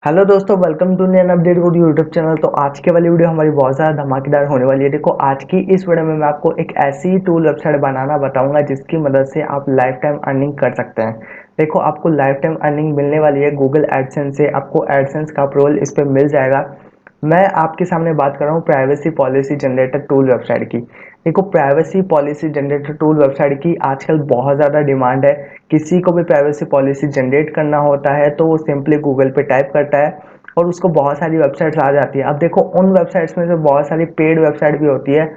Hello दोस्तों, welcome to Nain update good YouTube channel. तो आज के वाली वीडियो हमारी बहुत ज़्यादा धमाकेदार होने वाली है। देखो, आज की इस वीडियो में मैं आपको एक ऐसी टूल वेबसाइट बनाना बताऊंगा जिसकी मदद से आप लाइफ टाइम अर्निंग कर सकते हैं। देखो, आपको लाइफ टाइम अर्निंग मिलने वाली है गूगल एडसेंस से। आपको एडसेंस का अप्रूवल इस पर मिल जाएगा। मैं आपके सामने बात कर रहा हूँ privacy policy generator tool website की। देखो, privacy policy generator tool website की आजकल बहुत ज़्यादा डिमांड है। किसी को भी प्राइवेसी पॉलिसी जनरेट करना होता है तो वो सिंपली गूगल पे टाइप करता है और उसको बहुत सारी वेबसाइट्स आ जाती है। अब देखो, उन वेबसाइट्स में से बहुत सारी पेड वेबसाइट भी होती है।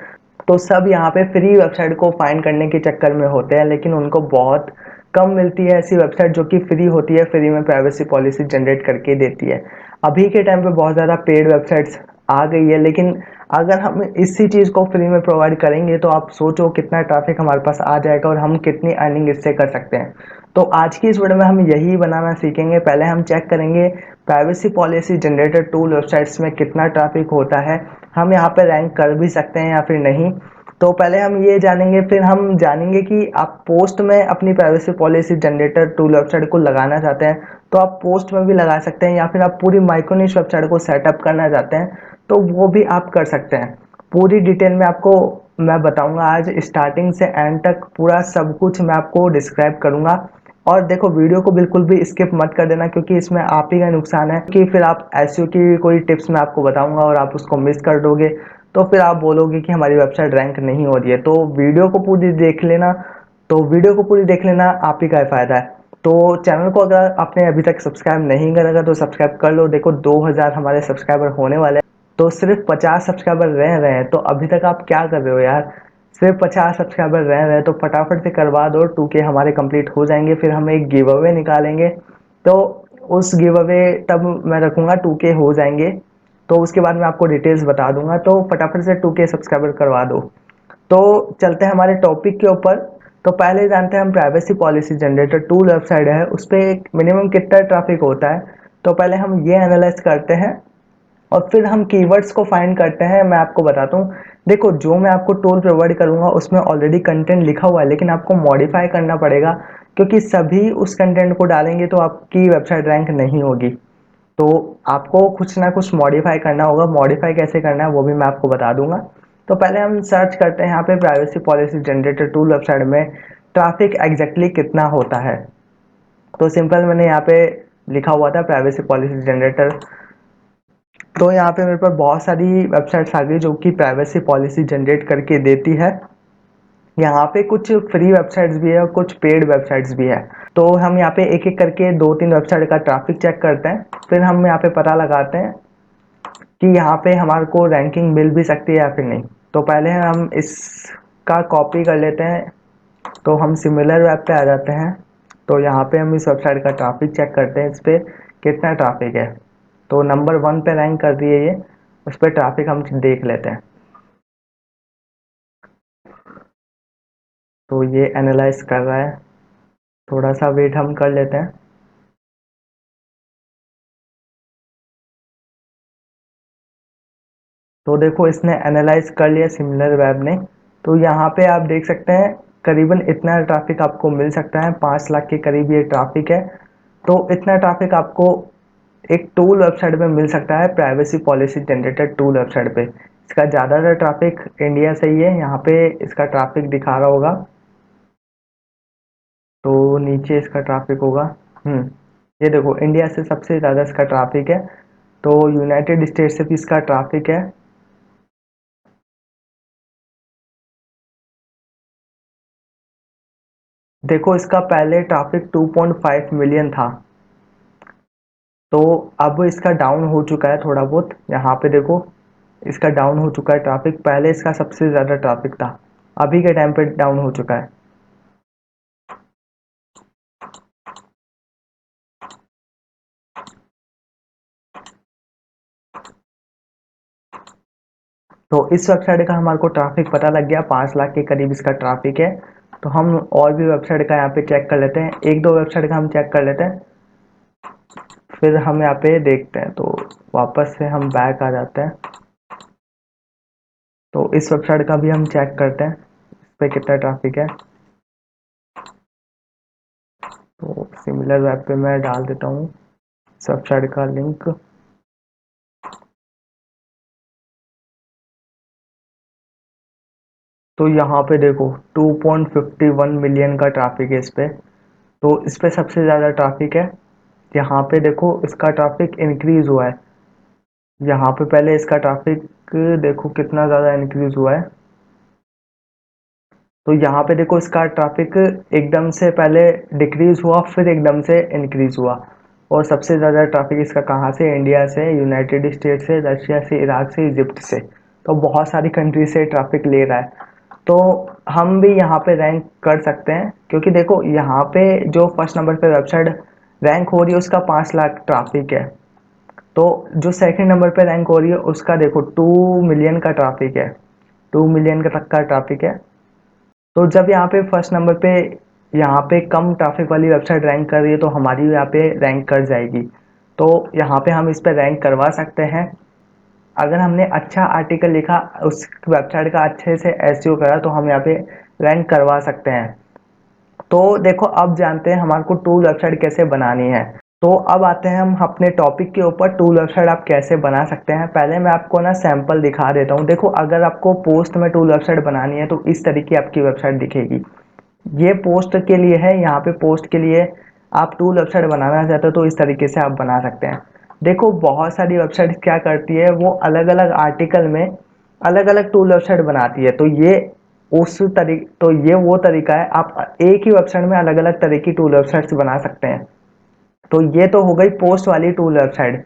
तो सब यहाँ पे फ्री वेबसाइट को फाइंड करने के चक्कर में होते हैं, लेकिन उनको बहुत कम मिलती है ऐसी वेबसाइट जो कि फ्री होती है, फ्री में प्राइवेसी पॉलिसी जनरेट करके देती है। अभी के टाइम पे बहुत ज़्यादा पेड वेबसाइट्स आ गई है, लेकिन अगर हम इसी चीज़ को फ्री में प्रोवाइड करेंगे तो आप सोचो कितना ट्रैफिक हमारे पास आ जाएगा और हम कितनी अर्निंग इससे कर सकते हैं। तो आज की इस वीडियो में हम यही बनाना सीखेंगे। पहले हम चेक करेंगे privacy policy generator tool websites में कितना ट्रैफिक होता है, हम यहाँ पे रैंक कर भी सकते हैं या फिर नहीं। तो पहले हम ये जानेंगे, फिर हम जानेंगे कि आप पोस्ट में अपनी privacy policy generator tool website को लगाना चाहते हैं तो आप पोस्ट में भी लगा सकते हैं, या फिर आप पूरी माइक्रोनिश वेबसाइट को सेटअप करना चाहते हैं तो वो भी आप कर सकते हैं। पूरी डिटेल में आपको मैं बताऊंगा आज, स्टार्टिंग से एंड तक पूरा सब कुछ मैं आपको डिस्क्राइब करूंगा। और देखो, वीडियो को बिल्कुल भी स्किप मत कर देना, क्योंकि इसमें आप ही का नुकसान है कि फिर आप एसईओ की कोई टिप्स मैं आपको बताऊंगा और आप उसको मिस कर दोगे तो फिर आप बोलोगे कि हमारी वेबसाइट रैंक नहीं हो रही है। तो वीडियो को पूरी देख लेना। आप ही का फायदा है। तो चैनल को अगर आपने अभी तक सब्सक्राइब नहीं करेगा तो सब्सक्राइब कर लो। देखो, 2000 हमारे सब्सक्राइबर होने वाले हैं, तो सिर्फ 50 सब्सक्राइबर रह रहे हैं। तो अभी तक आप क्या कर रहे हो यार? सिर्फ 50 सब्सक्राइबर रह रहे हैं तो फटाफट से करवा दो। 2K हमारे कंप्लीट हो जाएंगे, फिर हम एक गिव अवे निकालेंगे। तो उस गिव अवे तब मैं रखूंगा 2K हो जाएंगे, तो उसके बाद मैं आपको डिटेल्स बता दूंगा। तो फटाफट से 2K सब्सक्राइबर करवा दो। तो चलते हैं हमारे टॉपिक के ऊपर। तो पहले जानते हैं हम privacy policy generator tool website है उस पर मिनिमम कितना ट्रैफिक होता है। तो पहले हम ये एनालाइज करते हैं और फिर हम कीवर्ड्स को फाइंड करते हैं। मैं आपको बताता हूँ। देखो, जो मैं आपको टूल प्रोवाइड करूंगा उसमें ऑलरेडी कंटेंट लिखा हुआ है, लेकिन आपको मॉडिफाई करना पड़ेगा, क्योंकि सभी उस कंटेंट को डालेंगे तो आपकी वेबसाइट रैंक नहीं होगी। तो आपको कुछ ना कुछ मॉडिफाई करना होगा। मॉडिफाई कैसे करना है वो भी मैं आपको बता दूंगा। तो पहले हम सर्च करते हैं यहाँ पे privacy policy generator tool website में ट्रैफिक एग्जैक्टली कितना होता है। तो सिंपल मैंने यहाँ पे लिखा हुआ था प्राइवेसी पॉलिसी जनरेटर। तो यहाँ पे मेरे पास बहुत सारी वेबसाइट्स आ गई जो कि प्राइवेसी पॉलिसी जनरेट करके देती है। यहाँ पे कुछ फ्री वेबसाइट्स भी है और कुछ पेड वेबसाइट्स भी है। तो हम यहाँ पे एक एक करके दो तीन वेबसाइट का ट्रैफिक चेक करते हैं, फिर हम यहाँ पे पता लगाते हैं कि यहाँ पे हमारे को रैंकिंग मिल भी सकती है या फिर नहीं। तो पहले हम इसका कॉपी कर लेते हैं। तो हम सिमिलर वेब पे आ जाते हैं। तो यहाँ पे हम इस वेबसाइट का ट्रैफिक चेक करते हैं, इस पे कितना ट्रैफिक है। तो नंबर 1 पे रैंक कर रही है ये। उस पर ट्रैफिक हम देख लेते हैं। तो ये एनालाइज कर रहा है, थोड़ा सा वेट हम कर लेते हैं। तो देखो, इसने एनालाइज कर लिया सिमिलर वेब ने। तो यहाँ पे आप देख सकते हैं करीबन इतना ट्रैफिक आपको मिल सकता है, 5 लाख के करीब ये ट्रैफिक है। तो इतना ट्रैफिक आपको एक टूल वेबसाइट पे मिल सकता है, privacy policy generated tool website पे। इसका ज़्यादातर ट्रैफिक इंडिया से ही है। यहाँ पे इसका ट्रैफिक दिखा रहा होगा, तो नीचे इसका ट्रैफिक होगा। ये देखो, इंडिया से सबसे ज़्यादा इसका ट्रैफिक है। तो यूनाइटेड स्टेट से भी इसका ट्रैफिक है। देखो, इसका पहले ट्रैफिक 2.5 मिलियन था, तो अब इसका डाउन हो चुका है थोड़ा बहुत। यहाँ पे देखो, इसका डाउन हो चुका है ट्रैफिक। पहले इसका सबसे ज़्यादा ट्रैफिक था, अभी के टाइम पे डाउन हो चुका है। तो इस वेबसाइट का हमारे को ट्रैफिक पता लग गया, 5 लाख के करीब इसका ट्रैफिक है। तो हम और भी वेबसाइट का यहाँ पे चेक कर लेते हैं, एक दो वेबसाइट का हम चेक कर लेते हैं, फिर हम यहाँ पे देखते हैं। तो वापस से हम बैक आ जाते हैं। तो इस वेबसाइट का भी हम चेक करते हैं, इस पे कितना ट्रैफिक है। तो सिमिलर वेब पे मैं डाल देता हूँ वेबसाइट का लिंक। तो यहाँ पे देखो 2.51 मिलियन का ट्रैफिक है इस पे। तो इस पे सबसे ज़्यादा ट्रैफिक है। यहाँ पे देखो इसका ट्रैफिक इंक्रीज हुआ है। यहाँ पे पहले इसका ट्रैफिक देखो कितना ज़्यादा इंक्रीज हुआ है। तो यहाँ पे देखो इसका ट्रैफिक एकदम से पहले डिक्रीज हुआ, फिर एकदम से इंक्रीज हुआ। और सबसे ज़्यादा ट्रैफिक इसका कहाँ से? इंडिया से, यूनाइटेड स्टेट से, रशिया से, इराक से, इजिप्ट से। तो बहुत सारी कंट्री से ट्रैफिक ले रहा है। तो हम भी यहाँ पे रैंक कर सकते हैं, क्योंकि देखो यहाँ पे जो फर्स्ट नंबर पे वेबसाइट रैंक हो रही है उसका 5 लाख ट्रैफिक है। तो जो सेकंड नंबर पे रैंक हो रही है उसका देखो 2 मिलियन का ट्रैफिक है, 2 मिलियन का तक का ट्रैफिक है। तो जब यहाँ पे फर्स्ट नंबर पे यहाँ पे कम ट्रैफिक वाली वेबसाइट रैंक कर रही है, तो हमारी यहाँ पे रैंक कर जाएगी। तो यहाँ पे हम इस पे रैंक करवा सकते हैं। अगर हमने अच्छा आर्टिकल लिखा, उस वेबसाइट का अच्छे से एसईओ करा, तो हम यहाँ पे रैंक करवा सकते हैं। तो देखो अब जानते हैं हमारे को टूल वेबसाइट कैसे बनानी है। तो अब आते हैं हम अपने टॉपिक के ऊपर, टूल वेबसाइट आप कैसे बना सकते हैं। पहले मैं आपको ना सैंपल दिखा देता हूँ। देखो अगर आपको पोस्ट में टूल वेबसाइट बनानी है तो इस तरीके आपकी वेबसाइट दिखेगी। ये पोस्ट के लिए है। यहाँ पे पोस्ट के लिए आप टूल वेबसाइट बनाना चाहते हो तो इस तरीके से आप बना सकते हैं। देखो बहुत सारी वेबसाइट क्या करती है, वो अलग अलग आर्टिकल में अलग अलग टूल वेबसाइट बनाती है। तो ये वो तरीका है, आप एक ही वेबसाइट में अलग अलग तरह की टूल वेबसाइट्स बना सकते हैं। तो ये तो हो गई पोस्ट वाली टूल वेबसाइट।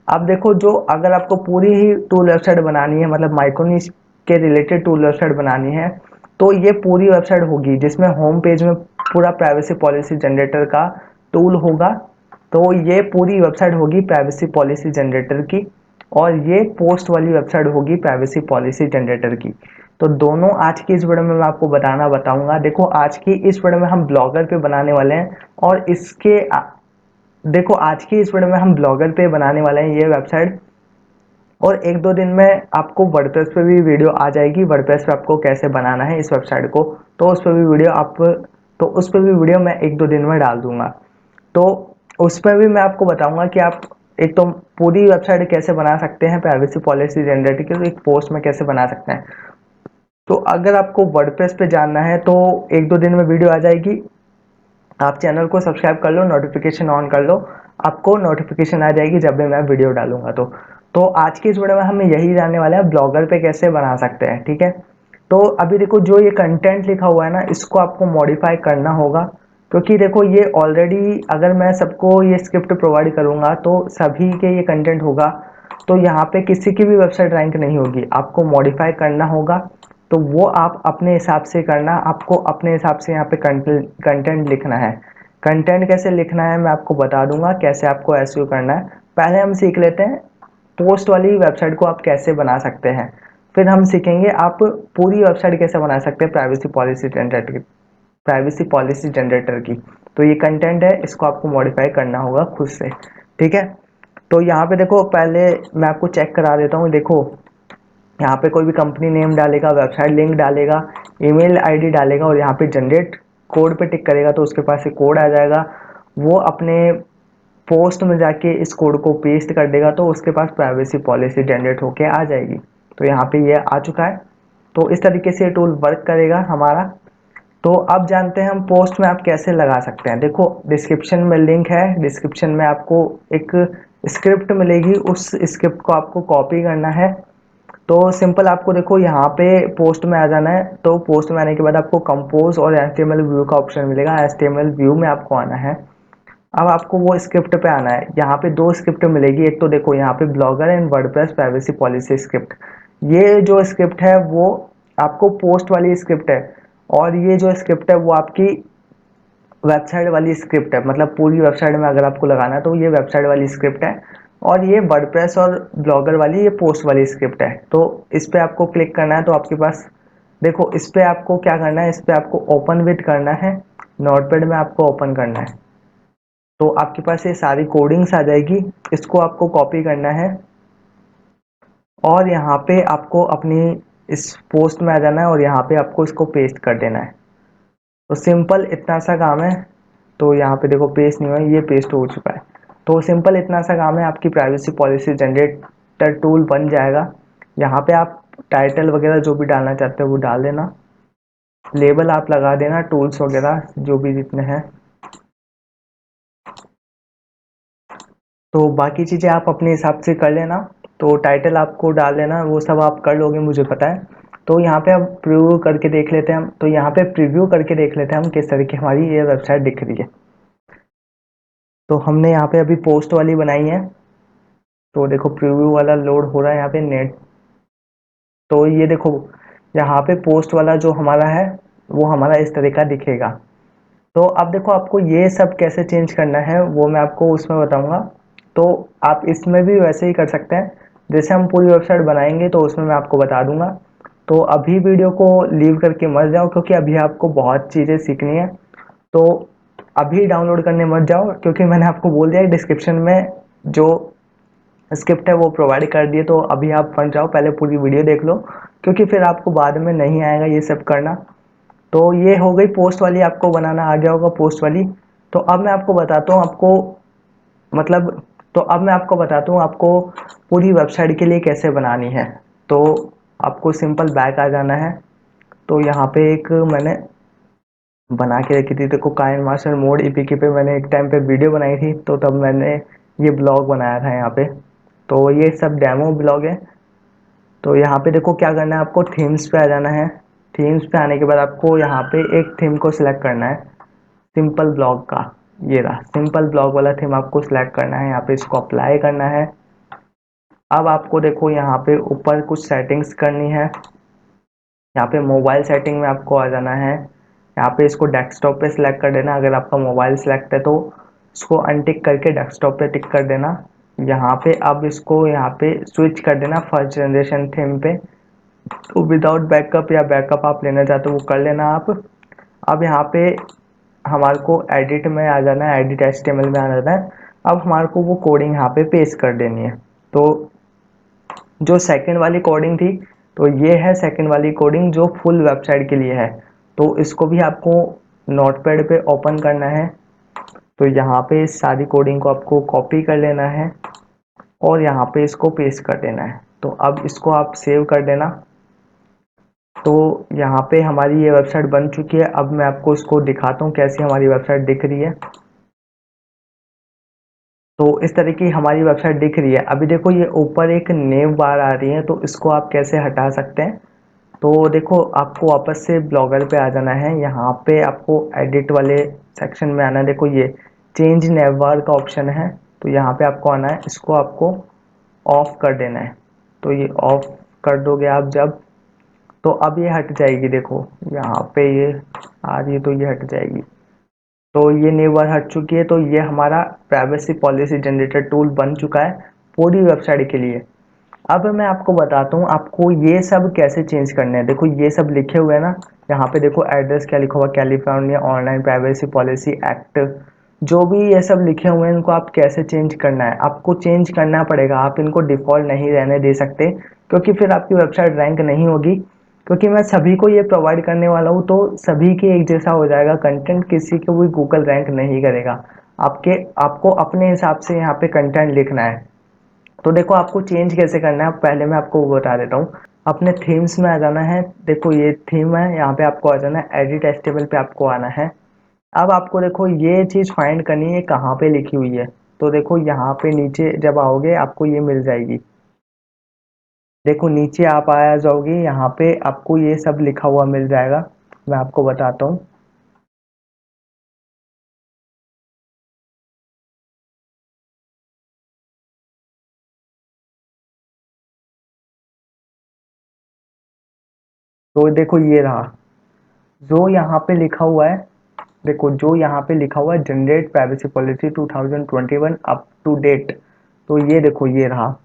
अब देखो जो अगर आपको पूरी ही टूल वेबसाइट बनानी है, मतलब माइक्रोनिश के रिलेटेड टूल वेबसाइट बनानी है, तो ये पूरी वेबसाइट होगी जिसमें होम पेज में पूरा प्राइवेसी पॉलिसी जनरेटर का टूल होगा। तो ये पूरी वेबसाइट होगी प्राइवेसी पॉलिसी जनरेटर की, और ये पोस्ट वाली वेबसाइट होगी प्राइवेसी पॉलिसी जनरेटर की। तो दोनों आज की इस वीडियो में मैं आपको बताऊंगा। देखो आज की इस वीडियो में हम ब्लॉगर पे बनाने वाले हैं, और देखो आज की इस वीडियो में हम ब्लॉगर पे बनाने वाले हैं ये वेबसाइट। और एक दो दिन में आपको वर्डप्रेस पे भी वीडियो आ जाएगी, वर्डप्रेस पे आपको कैसे बनाना है इस वेबसाइट को। तो उस पर भी वीडियो मैं एक दो दिन में डाल दूंगा। तो उस पर भी मैं आपको बताऊंगा कि आप एक तो पूरी वेबसाइट कैसे बना सकते हैं प्राइवेसी पॉलिसी जनरेट की, तो एक पोस्ट में कैसे बना सकते हैं। तो अगर आपको वर्डप्रेस पे जानना है तो एक दो दिन में वीडियो आ जाएगी। आप चैनल को सब्सक्राइब कर लो, नोटिफिकेशन ऑन कर लो, आपको नोटिफिकेशन आ जाएगी जब भी मैं वीडियो डालूंगा। तो आज की इस वीडियो में हम यही जानने वाले हैं ब्लॉगर पे कैसे बना सकते हैं, ठीक है। तो अभी देखो जो ये कंटेंट लिखा हुआ है ना, इसको आपको मॉडिफाई करना होगा, क्योंकि देखो ये ऑलरेडी अगर मैं सबको ये स्क्रिप्ट प्रोवाइड करूंगा तो सभी के ये कंटेंट होगा, तो यहाँ पे किसी की भी वेबसाइट रैंक नहीं होगी। आपको मॉडिफाई करना होगा, तो वो आप अपने हिसाब से करना। आपको अपने हिसाब से यहाँ पे कंटेंट लिखना है। कंटेंट कैसे लिखना है मैं आपको बता दूंगा, कैसे आपको एसईओ करना है। पहले हम सीख लेते हैं पोस्ट वाली वेबसाइट को आप कैसे बना सकते हैं, फिर हम सीखेंगे आप पूरी वेबसाइट कैसे बना सकते हैं प्राइवेसी पॉलिसी जनरेटर की। तो ये कंटेंट है, इसको आपको मॉडिफाई करना होगा खुद से, ठीक है। तो यहाँ पे देखो पहले मैं आपको चेक करा देता हूँ। देखो यहाँ पे कोई भी कंपनी नेम डालेगा, वेबसाइट लिंक डालेगा, ईमेल आईडी डालेगा, और यहाँ पे जनरेट कोड पे टिक करेगा तो उसके पास एक कोड आ जाएगा। वो अपने पोस्ट में जाके इस कोड को पेस्ट कर देगा, तो उसके पास प्राइवेसी पॉलिसी जनरेट होके आ जाएगी। तो यहाँ पे ये आ चुका है। तो इस तरीके से ये टूल वर्क करेगा हमारा। तो अब जानते हैं हम पोस्ट में आप कैसे लगा सकते हैं। देखो डिस्क्रिप्शन में लिंक है, डिस्क्रिप्शन में आपको एक स्क्रिप्ट मिलेगी, उस स्क्रिप्ट को आपको कॉपी करना है। तो सिंपल आपको देखो यहाँ पे पोस्ट में आ जाना है। तो पोस्ट में आने के बाद आपको कंपोज और एचटीएमएल व्यू का ऑप्शन मिलेगा। एचटीएमएल व्यू में आपको आना है। अब आपको वो स्क्रिप्ट पे आना है। यहाँ पे दो स्क्रिप्ट मिलेगी, एक तो देखो यहाँ पे blogger and WordPress privacy policy script. ये जो स्क्रिप्ट है वो आपको पोस्ट वाली स्क्रिप्ट है, और ये जो स्क्रिप्ट है वो आपकी वेबसाइट वाली स्क्रिप्ट है। मतलब पूरी वेबसाइट में अगर आपको लगाना है तो ये वेबसाइट वाली स्क्रिप्ट है, और ये वर्डप्रेस और ब्लॉगर वाली ये पोस्ट वाली स्क्रिप्ट है। तो इस पे आपको क्लिक करना है। तो आपके पास देखो इस पे आपको क्या करना है, इस पे आपको ओपन विद करना है, नोटपैड में आपको ओपन करना है। तो आपके पास ये सारी कोडिंग्स आ जाएगी, इसको आपको कॉपी करना है, और यहाँ पे आपको अपनी इस पोस्ट में आ जाना है, और यहाँ पे आपको इसको पेस्ट कर देना है। तो सिंपल इतना सा काम है। तो यहाँ पे देखो पेस्ट नहीं हुआ, ये पेस्ट हो चुका है। तो सिंपल इतना सा काम है, आपकी प्राइवेसी पॉलिसी जनरेटर टूल बन जाएगा। यहाँ पे आप टाइटल वगैरह जो भी डालना चाहते हो वो डाल देना, लेबल आप लगा देना, टूल्स वगैरह जो भी जितने हैं। तो बाकी चीज़ें आप अपने हिसाब से कर लेना। तो टाइटल आपको डाल देना, वो सब आप कर लोगे मुझे पता है। तो यहाँ पे अब प्रीव्यू करके देख लेते हैं हम। तो यहाँ पे प्रीव्यू करके देख लेते हैं हम किस तरह की हमारी ये वेबसाइट दिख रही है। तो हमने यहाँ पे अभी पोस्ट वाली बनाई है। तो देखो प्रीव्यू वाला लोड हो रहा है यहाँ पे नेट। तो ये देखो यहाँ पे पोस्ट वाला जो हमारा है वो हमारा इस तरह का दिखेगा। तो अब देखो आपको ये सब कैसे चेंज करना है वो मैं आपको उसमें बताऊंगा। तो आप इसमें भी वैसे ही कर सकते हैं, जैसे हम पूरी वेबसाइट बनाएंगे तो उसमें मैं आपको बता दूंगा। तो अभी वीडियो को लीव करके मत जाओ, क्योंकि अभी आपको बहुत चीज़ें सीखनी है। तो अभी डाउनलोड करने मत जाओ, क्योंकि मैंने आपको बोल दिया डिस्क्रिप्शन में जो स्क्रिप्ट है वो प्रोवाइड कर दिए। तो अभी आप बन जाओ, पहले पूरी वीडियो देख लो, क्योंकि फिर आपको बाद में नहीं आएगा ये सब करना। तो ये हो गई पोस्ट वाली, आपको बनाना आ गया होगा पोस्ट वाली। तो अब मैं आपको बताता हूँ आपको मतलब तो अब मैं आपको बताता हूँ आपको पूरी वेबसाइट के लिए कैसे बनानी है। तो आपको सिंपल बैक आ जाना है। तो यहाँ पे एक मैंने बना के रखी थी, देखो काइन मास्टर मोड ईपीके पे मैंने एक टाइम पे वीडियो बनाई थी, तो तब मैंने ये ब्लॉग बनाया था यहाँ पे। तो ये सब डेमो ब्लॉग है। तो यहाँ पे देखो क्या करना है, आपको थीम्स पे आ जाना है। थीम्स पे आने के बाद आपको यहाँ पे एक थीम को सिलेक्ट करना है, सिंपल ब्लॉग का। ये रहा सिंपल ब्लॉग वाला थीम, आपको सिलेक्ट करना है, यहाँ पे इसको अप्लाई करना है। अब आपको देखो यहाँ पे ऊपर कुछ सेटिंग्स करनी है। यहाँ पे मोबाइल सेटिंग में आपको आ जाना है। यहाँ पे इसको डेस्कटॉप पे सिलेक्ट कर देना, अगर आपका मोबाइल सिलेक्ट है तो इसको अनटिक करके डेस्कटॉप पे टिक कर देना। यहाँ पे अब इसको यहाँ पे स्विच कर देना फर्स्ट जनरेशन थीम पे। तो विदाउट बैकअप या बैकअप आप लेना चाहते हो वो कर लेना आप। अब यहाँ पे हमारे को एडिट में आ जाना है, एडिट एचटीएमएल में आ जाना है। अब हमारे को वो कोडिंग यहाँ पे पेस्ट कर देनी है। तो जो सेकंड वाली कोडिंग थी, तो ये है सेकंड वाली कोडिंग जो फुल वेबसाइट के लिए है। तो इसको भी आपको नोटपैड पे ओपन करना है। तो यहाँ पे इस सारी कोडिंग को आपको कॉपी कर लेना है और यहाँ पे इसको पेस्ट कर देना है। तो अब इसको आप सेव कर देना। तो यहाँ पे हमारी ये वेबसाइट बन चुकी है। अब मैं आपको इसको दिखाता हूँ कैसी हमारी वेबसाइट दिख रही है। तो इस तरह की हमारी वेबसाइट दिख रही है। अभी देखो ये ऊपर एक नेव बार आ रही है, तो इसको आप कैसे हटा सकते हैं। तो देखो आपको वापस से ब्लॉगर पे आ जाना है। यहाँ पे आपको एडिट वाले सेक्शन में आना है। देखो ये चेंज नेव बार का ऑप्शन है, तो यहाँ पे आपको आना है, इसको आपको ऑफ कर देना है। तो ये ऑफ कर दोगे आप जब, तो अब ये हट जाएगी। देखो यहाँ पे ये आ रही है तो ये हट जाएगी। तो ये न्यू बार हट चुकी है। तो ये हमारा प्राइवेसी पॉलिसी जनरेटर टूल बन चुका है पूरी वेबसाइट के लिए। अब मैं आपको बताता हूँ आपको ये सब कैसे चेंज करने हैं। देखो ये सब लिखे हुए हैं ना, यहाँ पे देखो एड्रेस क्या लिखा हुआ, California online privacy policy act, जो भी ये सब लिखे हुए हैं इनको आप कैसे चेंज करना है, आपको चेंज करना पड़ेगा। आप इनको डिफ़ॉल्ट नहीं रहने दे सकते, क्योंकि फिर आपकी वेबसाइट रैंक नहीं होगी। क्योंकि मैं सभी को ये प्रोवाइड करने वाला हूँ, तो सभी के एक जैसा हो जाएगा कंटेंट, किसी को भी गूगल रैंक नहीं करेगा। आपको अपने हिसाब से यहाँ पे कंटेंट लिखना है। तो देखो आपको चेंज कैसे करना है, पहले मैं आपको वो बता देता हूँ। अपने थीम्स में आ जाना है। देखो ये थीम है, यहाँ पे आपको आ जाना है, एडिट एचटीएमएल पे आपको आना है। अब आपको देखो ये चीज़ फाइंड करनी है कहाँ पे लिखी हुई है। तो देखो यहाँ पे नीचे जब आओगे आपको ये मिल जाएगी। देखो नीचे आप आया जाओगे, यहाँ पे आपको ये सब लिखा हुआ मिल जाएगा। मैं आपको बताता हूँ। तो देखो ये रहा जो यहाँ पे लिखा हुआ है। देखो जो यहाँ पे लिखा हुआ है generate privacy policy 2021 up to date. तो ये देखो ये रहा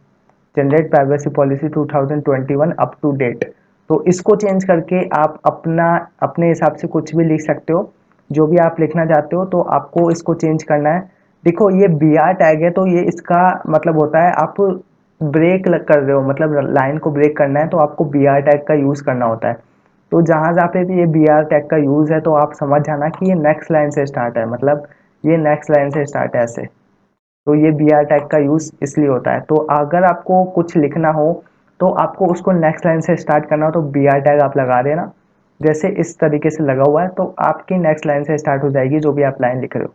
generate privacy policy 2021 up to date. तो इसको चेंज करके आप अपने हिसाब से कुछ भी लिख सकते हो, जो भी आप लिखना चाहते हो। तो आपको इसको चेंज करना है। देखो ये बी आर टैग है, तो ये इसका मतलब होता है आप ब्रेक कर रहे हो, मतलब लाइन को ब्रेक करना है तो आपको बी आर टैग का यूज़ करना होता है। तो जहाँ जहाँ पे भी ये बी आर टैग का यूज़ है तो आप समझ जाना कि ये नेक्स्ट लाइन से स्टार्ट है, मतलब ये नेक्स्ट लाइन से स्टार्ट है ऐसे। तो ये बी आर टैग का यूज़ इसलिए होता है। तो अगर आपको कुछ लिखना हो तो आपको उसको नेक्स्ट लाइन से स्टार्ट करना हो तो बी आर टैग आप लगा देना, जैसे इस तरीके से लगा हुआ है तो आपकी नेक्स्ट लाइन से स्टार्ट हो जाएगी जो भी आप लाइन लिख रहे हो।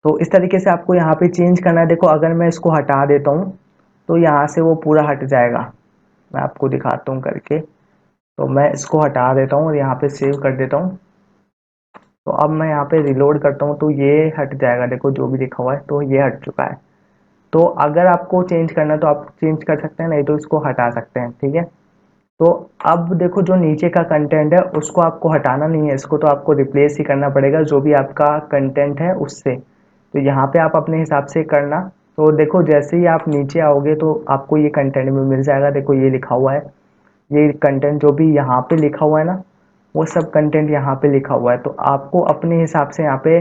तो इस तरीके से आपको यहाँ पे चेंज करना है। देखो अगर मैं इसको हटा देता हूँ तो यहाँ से वो पूरा हट जाएगा। मैं आपको दिखाता हूँ करके। तो मैं इसको हटा देता हूँ और यहाँ पे सेव कर देता हूँ। तो अब मैं यहाँ पे रिलोड करता हूँ तो ये हट जाएगा, देखो जो भी लिखा हुआ है तो ये हट चुका है। तो अगर आपको चेंज करना है तो आप चेंज कर सकते हैं, नहीं तो इसको हटा सकते हैं, ठीक है। तो अब देखो जो नीचे का कंटेंट है उसको आपको हटाना नहीं है, इसको तो आपको रिप्लेस ही करना पड़ेगा जो भी आपका कंटेंट है उससे। तो यहाँ पे आप अपने हिसाब से करना। तो देखो जैसे ही आप नीचे आओगे तो आपको ये कंटेंट में मिल जाएगा, देखो ये लिखा हुआ है, ये कंटेंट जो भी यहाँ पे लिखा हुआ है ना वो सब कंटेंट यहाँ पे लिखा हुआ है। तो आपको अपने हिसाब से यहाँ पे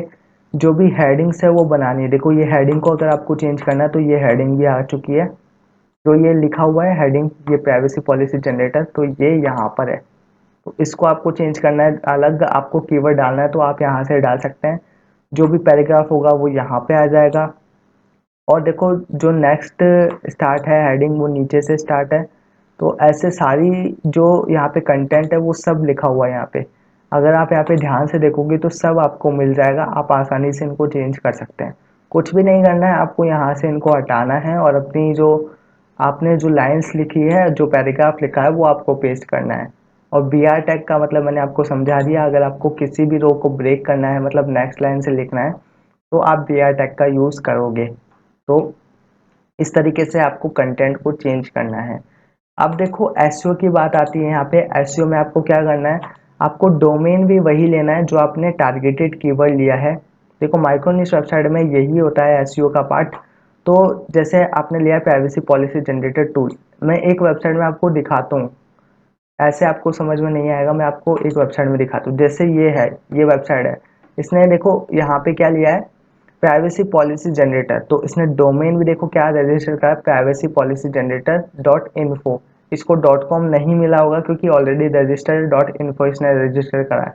जो भी हेडिंग्स है वो बनानी है। देखो ये हेडिंग को अगर आपको चेंज करना है तो ये हेडिंग भी आ चुकी है, जो ये लिखा हुआ है हेडिंग, ये प्राइवेसी पॉलिसी जनरेटर, तो ये यहाँ पर है। तो इसको आपको चेंज करना है, अलग आपको कीवर्ड डालना है तो आप यहाँ से डाल सकते हैं। जो भी पैराग्राफ होगा वो यहाँ पे आ जाएगा। और देखो जो नेक्स्ट स्टार्ट है हेडिंग वो नीचे से स्टार्ट है। तो ऐसे सारी जो यहाँ पे कंटेंट है वो सब लिखा हुआ है यहाँ पे। अगर आप यहाँ पे ध्यान से देखोगे तो सब आपको मिल जाएगा, आप आसानी से इनको चेंज कर सकते हैं। कुछ भी नहीं करना है, आपको यहाँ से इनको हटाना है और अपनी जो आपने जो लाइंस लिखी है, जो पैराग्राफ लिखा है वो आपको पेस्ट करना है। और बी आर टैग का मतलब मैंने आपको समझा दिया। अगर आपको किसी भी रो को ब्रेक करना है, मतलब नेक्स्ट लाइन से लिखना है, तो आप बी आर टैग का यूज़ करोगे। तो इस तरीके से आपको कंटेंट को चेंज करना है। अब देखो एसईओ की बात आती है यहाँ पे। एसईओ में आपको क्या करना है, आपको डोमेन भी वही लेना है जो आपने टारगेटेड कीवर्ड लिया है। देखो माइक्रोनिश वेबसाइट में यही होता है एसईओ का पार्ट। तो जैसे आपने लिया है प्राइवेसी पॉलिसी जनरेटर टूल, मैं एक वेबसाइट में आपको दिखाता हूँ, ऐसे आपको समझ में नहीं आएगा, मैं आपको एक वेबसाइट में दिखाता हूँ। जैसे ये है, ये वेबसाइट है, इसने देखो यहाँ पे क्या लिया है, प्राइवेसी पॉलिसी जनरेटर। तो इसने डोमेन भी देखो क्या रजिस्टर करा है, privacy policy generator dot info. इसको डॉट कॉम नहीं मिला होगा क्योंकि ऑलरेडी रजिस्टर डॉट इन्फो इसने रजिस्टर करा है।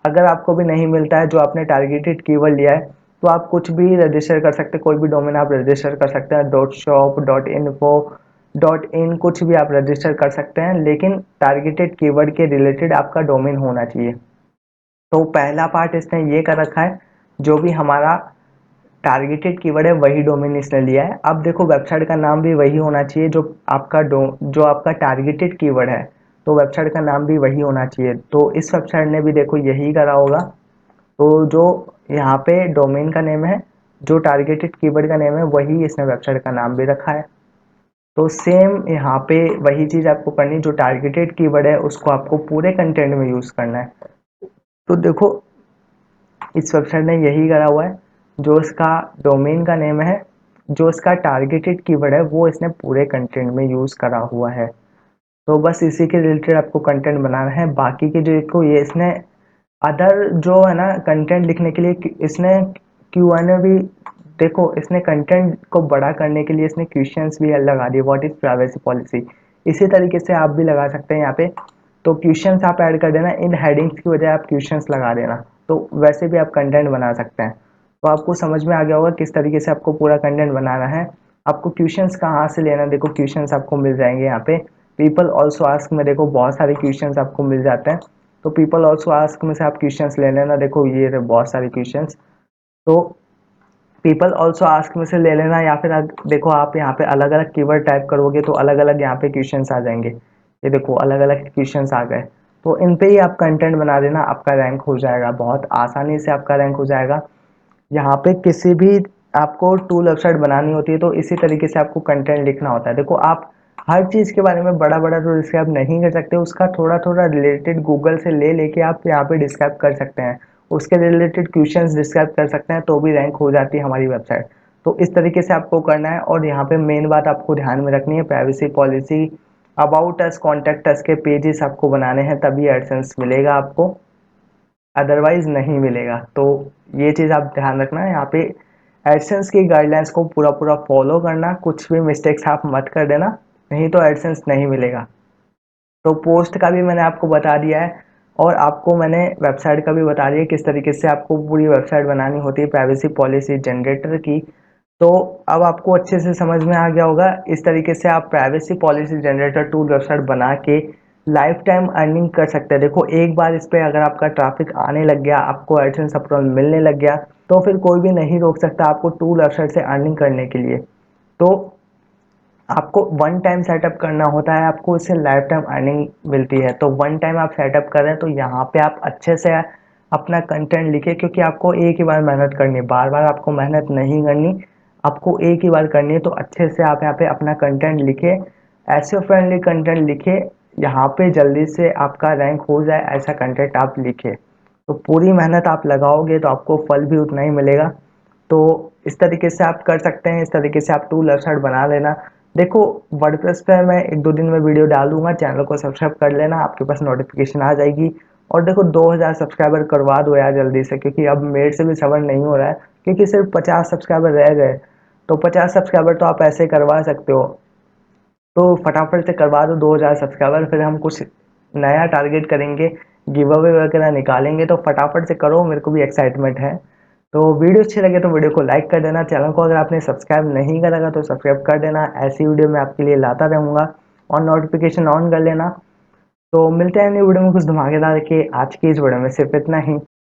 अगर आपको भी नहीं मिलता है जो आपने टारगेटेड कीवर्ड लिया है तो आप कुछ भी रजिस्टर कर सकते हैं, कोई भी डोमेन आप रजिस्टर कर सकते हैं, dot shop, dot info, dot in, कुछ भी आप रजिस्टर कर सकते हैं, लेकिन टारगेटेड कीवर्ड के रिलेटेड आपका डोमेन होना चाहिए। तो पहला पार्ट इसने ये कर रखा है, जो भी हमारा टारगेटेड कीवर्ड है वही डोमेन इसने लिया है। अब देखो वेबसाइट का नाम भी वही होना चाहिए जो आपका टारगेटेड कीवर्ड है, तो वेबसाइट का नाम भी वही होना चाहिए। तो इस वेबसाइट ने भी देखो यही करा होगा। तो जो यहाँ पे डोमेन का नेम है, जो टारगेटेड कीवर्ड का नेम है, वही इसने वेबसाइट का नाम भी रखा है। तो सेम यहाँ पे वही चीज़ आपको करनी है, जो टारगेटेड कीवर्ड है उसको आपको पूरे कंटेंट में यूज़ करना है। तो देखो इस वेबसाइट ने यही करा हुआ है, जो इसका डोमेन का नेम है, जो इसका टारगेटेड कीवर्ड है वो इसने पूरे कंटेंट में यूज़ करा हुआ है। तो बस इसी के रिलेटेड आपको कंटेंट बनाना है। बाकी के जो देखो ये इसने अदर जो है ना कंटेंट लिखने के लिए इसने क्यू एन ए भी, देखो इसने कंटेंट को बड़ा करने के लिए इसने क्वेश्चंस भी लगा दिए, व्हाट इज प्राइवेसी पॉलिसी। इसी तरीके से आप भी लगा सकते हैं यहाँ पे। तो क्वेश्चंस आप ऐड कर देना, इन हेडिंग्स की बजाय आप क्वेश्चंस लगा देना, तो वैसे भी आप कंटेंट बना सकते हैं। तो आपको समझ में आ गया होगा किस तरीके से आपको पूरा कंटेंट बनाना है। आपको क्वेश्चंस कहाँ से लेना, देखो क्वेश्चंस आपको मिल जाएंगे यहाँ पे। पीपल ऑल्सो आस्क में देखो बहुत सारे क्वेश्चंस आपको मिल जाते हैं। तो पीपल ऑल्सो आस्क में से आप क्वेश्चंस ले लेना, देखो ये रहे बहुत सारे क्वेश्चंस। तो पीपल ऑल्सो आस्क में से ले लेना, या फिर देखो आप यहाँ पे अलग अलग कीवर्ड टाइप करोगे तो अलग अलग यहाँ पे क्वेश्चंस आ जाएंगे। ये देखो अलग अलग क्वेश्चंस आ गए। तो इन पे ही आप कंटेंट बना देना, आपका रैंक हो जाएगा, बहुत आसानी से आपका रैंक हो जाएगा। यहाँ पे किसी भी आपको टूल वेबसाइट बनानी होती है तो इसी तरीके से आपको कंटेंट लिखना होता है। देखो आप हर चीज़ के बारे में बड़ा बड़ा तो डिस्क्राइब नहीं कर सकते, उसका थोड़ा थोड़ा रिलेटेड गूगल से ले लेके आप यहाँ पे डिस्क्राइब कर सकते हैं, उसके रिलेटेड क्वेश्चंस डिस्क्राइब कर सकते हैं, तो भी रैंक हो जाती है हमारी वेबसाइट। तो इस तरीके से आपको करना है। और यहाँ पे मेन बात आपको ध्यान में रखनी है, privacy policy, about us, contact us के पेजेस आपको बनाने हैं, तभी एडसेंस मिलेगा आपको, अदरवाइज नहीं मिलेगा। तो ये चीज़ आप ध्यान रखना है। यहाँ पे एडसेंस की गाइडलाइंस को पूरा पूरा फॉलो करना, कुछ भी मिस्टेक्स आप मत कर देना, नहीं तो एडसेंस नहीं मिलेगा। तो पोस्ट का भी मैंने आपको बता दिया है, और आपको मैंने वेबसाइट का भी बता दिया किस तरीके से आपको पूरी वेबसाइट बनानी होती है प्राइवेसी पॉलिसी जनरेटर की। तो अब आपको अच्छे से समझ में आ गया होगा। इस तरीके से आप privacy policy generator tool website बना के लाइफ टाइम अर्निंग कर सकते हैं। देखो एक बार इस पे अगर आपका ट्रैफिक आने लग गया, आपको एडसेंस अप्रूवल मिलने लग गया, तो फिर कोई भी नहीं रोक सकता आपको टूल वेबसाइट से अर्निंग करने के लिए। तो आपको वन टाइम सेटअप करना होता है, आपको इससे लाइफ टाइम अर्निंग मिलती है। तो वन टाइम आप सेटअप करें तो यहाँ पे आप अच्छे से अपना कंटेंट लिखे, क्योंकि आपको एक ही बार मेहनत करनी है, बार बार आपको मेहनत नहीं करनी, आपको एक ही बार करनी है। तो अच्छे से आप यहाँ पे अपना कंटेंट लिखे, एसईओ फ्रेंडली कंटेंट लिखे, यहाँ पे जल्दी से आपका रैंक हो जाए ऐसा कंटेंट आप लिखे। तो पूरी मेहनत आप लगाओगे तो आपको फल भी उतना ही मिलेगा। तो इस तरीके से आप कर सकते हैं, इस तरीके से आप टूल वेबसाइट बना लेना। देखो वर्डप्रेस पे मैं 1-2 दिन में वीडियो डाल दूंगा, चैनल को सब्सक्राइब कर लेना, आपके पास नोटिफिकेशन आ जाएगी। और देखो 2000 सब्सक्राइबर करवा दो यार जल्दी से, क्योंकि अब मेरे से भी सबर नहीं हो रहा है, क्योंकि सिर्फ 50 सब्सक्राइबर रह गए। तो 50 सब्सक्राइबर तो आप ऐसे करवा सकते हो, तो फटाफट से करवा दो 2000 सब्सक्राइबर, फिर हम कुछ नया टारगेट करेंगे, गिव अवे वगैरह निकालेंगे। तो फटाफट से करो, मेरे को भी एक्साइटमेंट है। तो वीडियो अच्छी लगे तो वीडियो को लाइक कर देना, चैनल को अगर आपने सब्सक्राइब नहीं करा था तो सब्सक्राइब कर देना, ऐसी वीडियो मैं आपके लिए लाता रहूँगा। और नोटिफिकेशन ऑन कर लेना। तो मिलते हैं नई वीडियो में कुछ धमाकेदार के। आज की इस वीडियो में सिर्फ इतना ही।